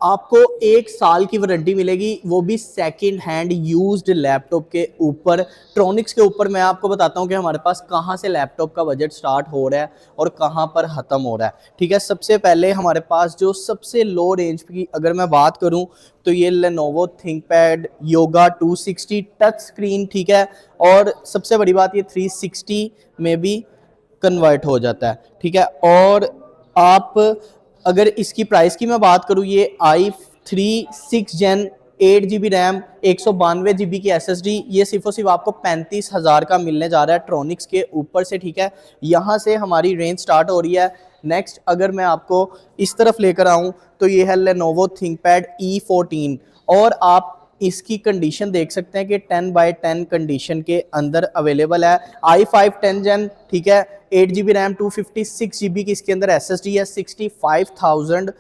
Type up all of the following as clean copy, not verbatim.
आपको 1 साल की वारंटी मिलेगी, वो भी सेकंड हैंड यूज्ड लैपटॉप के ऊपर। ट्रॉनिक्स के ऊपर मैं आपको बताता हूँ कि हमारे पास कहाँ से लैपटॉप का बजट स्टार्ट हो रहा है और कहाँ पर ख़त्म हो रहा है। ठीक है, सबसे पहले हमारे पास जो सबसे लो रेंज की अगर मैं बात करूँ तो ये Lenovo ThinkPad yoga 260 touch screen, ठीक है। और सबसे बड़ी बात, ये 360 में भी कन्वर्ट हो जाता है, ठीक है। और आप अगर इसकी प्राइस की मैं बात करूँ, ये i3 6 Gen 8 GB RAM 192 GB की SSD, ये सिर्फ और सिर्फ आपको 35,000 का मिलने जा रहा है ट्रॉनिक्स के ऊपर से, ठीक है। यहाँ से हमारी रेंज स्टार्ट हो रही है। नेक्स्ट अगर मैं आपको इस तरफ लेकर आऊँ तो ये है लेनोवो थिंकपैड E14, और आप इसकी कंडीशन देख सकते हैं कि 10/10 कंडीशन के अंदर अवेलेबल है। i5 10 Gen, ठीक है, 8 GB रैम 256 GB की इसके अंदर SSD है, 65,000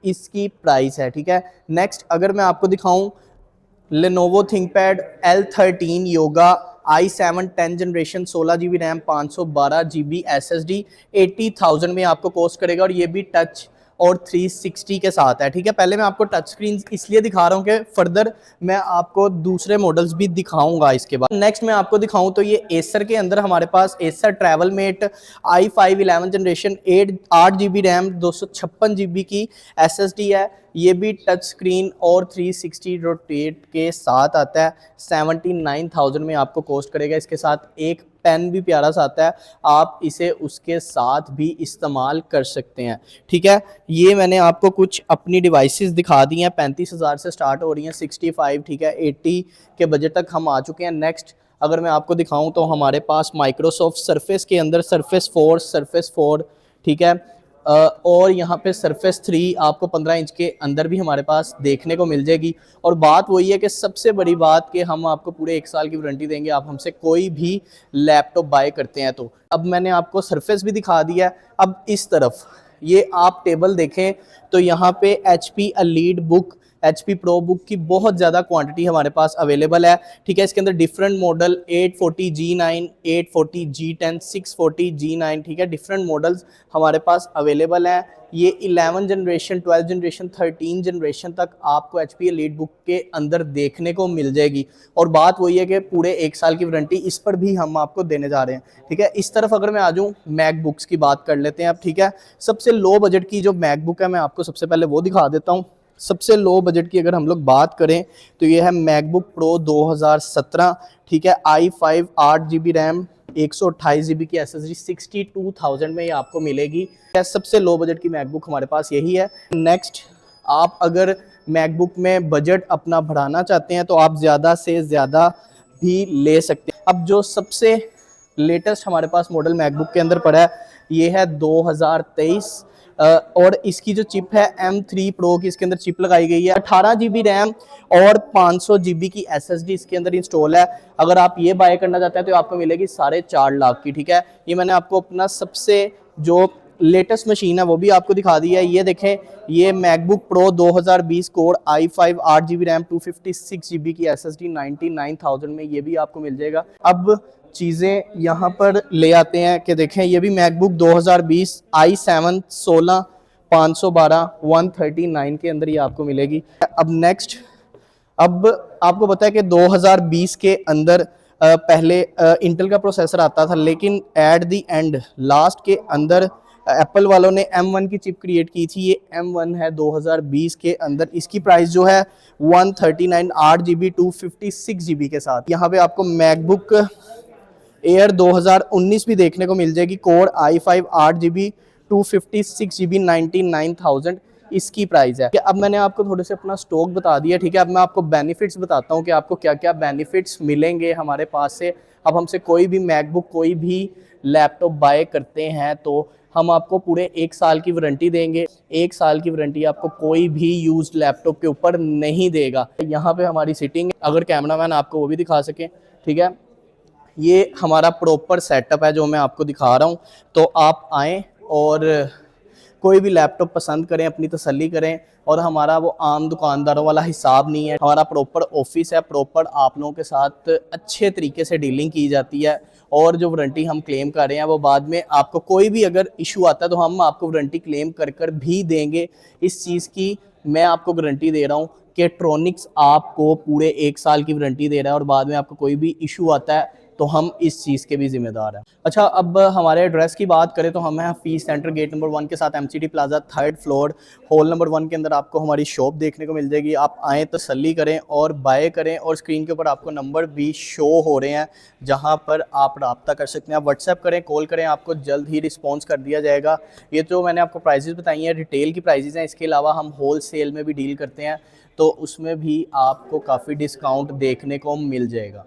इसकी प्राइस है, ठीक है। नेक्स्ट अगर मैं आपको दिखाऊं Lenovo ThinkPad L13 yoga i7 10 generation 16 GB RAM 512 GB SSD 80,000 में आपको कॉस्ट करेगा, और ये भी टच और 360 के साथ है, ठीक है। पहले मैं आपको टच स्क्रीन इसलिए दिखा रहा हूँ कि फर्दर मैं आपको दूसरे मॉडल्स भी दिखाऊंगा इसके बाद। नेक्स्ट मैं आपको दिखाऊं तो ये एसर के अंदर हमारे पास Acer travel mate i5 11 generation 8 GB RAM 256 GB की SSD है, ये भी टच स्क्रीन और 360 रोटेट के साथ आता है। 79,000 में आपको कॉस्ट करेगा। इसके साथ एक पेन भी प्यारा सा आता है, आप इसे उसके साथ भी इस्तेमाल कर सकते हैं, ठीक है। ये मैंने आपको कुछ अपनी डिवाइसेस दिखा दी हैं, 35,000 से स्टार्ट हो रही हैं, 65, ठीक है, 80 के बजट तक हम आ चुके हैं। नेक्स्ट अगर मैं आपको दिखाऊं तो हमारे पास माइक्रोसॉफ्ट सरफेस के अंदर सरफेस 4, ठीक है, और यहाँ पे सरफेस 3 आपको 15 इंच के अंदर भी हमारे पास देखने को मिल जाएगी। और बात वही है कि सबसे बड़ी बात कि हम आपको पूरे 1 साल की वारंटी देंगे, आप हमसे कोई भी लैपटॉप बाय करते हैं तो। अब मैंने आपको सरफेस भी दिखा दिया है। अब इस तरफ ये आप टेबल देखें तो यहाँ पे HP elite book, HP pro book की बहुत ज़्यादा क्वांटिटी हमारे पास अवेलेबल है, ठीक है। इसके अंदर different model 840 G9, 840 G10, 640 G9, ठीक है, डिफरेंट मॉडल्स हमारे पास अवेलेबल हैं। ये 11 जनरेशन, 12 जनरेशन, 13 जनरेशन तक आपको HP एलीट बुक के अंदर देखने को मिल जाएगी। और बात वही है कि पूरे 1 साल की वारंटी इस पर भी हम आपको देने जा रहे हैं, ठीक है। इस तरफ अगर मैं आ जाऊँ, मैकबुक्स की बात कर लेते हैं अब, ठीक है। सबसे लो बजट की जो मैकबुक है मैं आपको सबसे पहले वो दिखा देता हूँ। सबसे लो बजट की अगर हम लोग बात करें तो ये है मैकबुक प्रो 2017, ठीक है, i5 8 GB रैम 128 GB की SSD 62,000 में ये आपको मिलेगी। सबसे लो बजट की मैकबुक हमारे पास यही है। नेक्स्ट आप अगर मैकबुक में बजट अपना बढ़ाना चाहते हैं तो आप ज़्यादा से ज़्यादा भी ले सकते हैं। अब जो सबसे लेटेस्ट हमारे पास मॉडल मैकबुक के अंदर पड़ा है ये है 2023, और इसकी जो चिप है M3 प्रो की इसके अंदर चिप लगाई गई है। 18 GB रैम और 500 GB की SSD इसके अंदर इंस्टॉल है। अगर आप ये बाय करना चाहते हैं तो आपको मिलेगी 4.5 लाख की, ठीक है। ये मैंने आपको अपना सबसे जो लेटेस्ट मशीन है वो भी आपको दिखा दी है। ये देखें, ये MacBook pro 2020 core i5 8 GB RAM 256 GB की SSD 99,000 में ये भी आपको मिल जाएगा। अब चीज़ें यहाँ पर ले आते हैं कि देखें, ये भी मैकबुक 2020 i7 16 512 139 के अंदर ये आपको मिलेगी। अब नेक्स्ट, अब आपको पता है कि 2020 के अंदर पहले इंटेल का प्रोसेसर आता था, लेकिन एट द एंड लास्ट के अंदर एप्पल वालों ने M1 की चिप क्रिएट की थी। ये M1 है 2020 के अंदर। इसकी प्राइस जो है 139 8 GB 256 GB के साथ। यहाँ पे आपको मैकबुक एयर 2019 भी देखने को मिल जाएगी, कोर i5 8 GB 256 GB 99,000 इसकी प्राइस है। अब मैंने आपको थोड़े से अपना स्टॉक बता दिया, ठीक है। अब मैं आपको बेनिफिट्स बताता हूँ कि आपको क्या क्या बेनिफिट्स मिलेंगे हमारे पास से। अब हमसे कोई भी मैकबुक, कोई भी लैपटॉप बाय करते हैं तो हम आपको पूरे 1 साल की वारंटी देंगे। 1 साल की वारंटी आपको कोई भी यूज्ड लैपटॉप के ऊपर नहीं देगा। यहाँ पे हमारी सीटिंग, अगर कैमरामैन आपको वो भी दिखा सके, ठीक है। ये हमारा प्रॉपर सेटअप है जो मैं आपको दिखा रहा हूँ। तो आप आएँ और कोई भी लैपटॉप पसंद करें, अपनी तसल्ली करें। और हमारा वो आम दुकानदारों वाला हिसाब नहीं है, हमारा प्रॉपर ऑफिस है, प्रॉपर आप लोगों के साथ अच्छे तरीके से डीलिंग की जाती है। और जो वारंटी हम क्लेम कर रहे हैं वो बाद में आपको कोई भी अगर इशू आता है तो हम आपको वारंटी क्लेम कर भी देंगे। इस चीज़ की मैं आपको गारंटी दे रहा हूँ कि ट्रॉनिक्स आपको पूरे 1 साल की वारंटी दे रहा है और बाद में आपको कोई भी इशू आता है तो हम इस चीज़ के भी ज़िम्मेदार हैं। अच्छा, अब हमारे एड्रेस की बात करें तो हम हैं हफीज़ सेंटर गेट नंबर 1 के साथ MCD plaza 3rd floor hall number 1 के अंदर आपको हमारी शॉप देखने को मिल जाएगी। आप आएँ तसल्ली करें और बाय करें, और स्क्रीन के ऊपर आपको नंबर भी शो हो रहे हैं जहाँ पर आप रब्ता कर सकते हैं। आप व्हाट्सएप करें, कॉल करें, आपको जल्द ही रिस्पॉन्स कर दिया जाएगा। ये तो मैंने आपको प्राइजेज़ बताई हैं, रिटेल की प्राइजेज़ हैं। इसके अलावा हम होल सेल में भी डील करते हैं, तो उसमें भी आपको काफ़ी डिस्काउंट देखने को मिल जाएगा।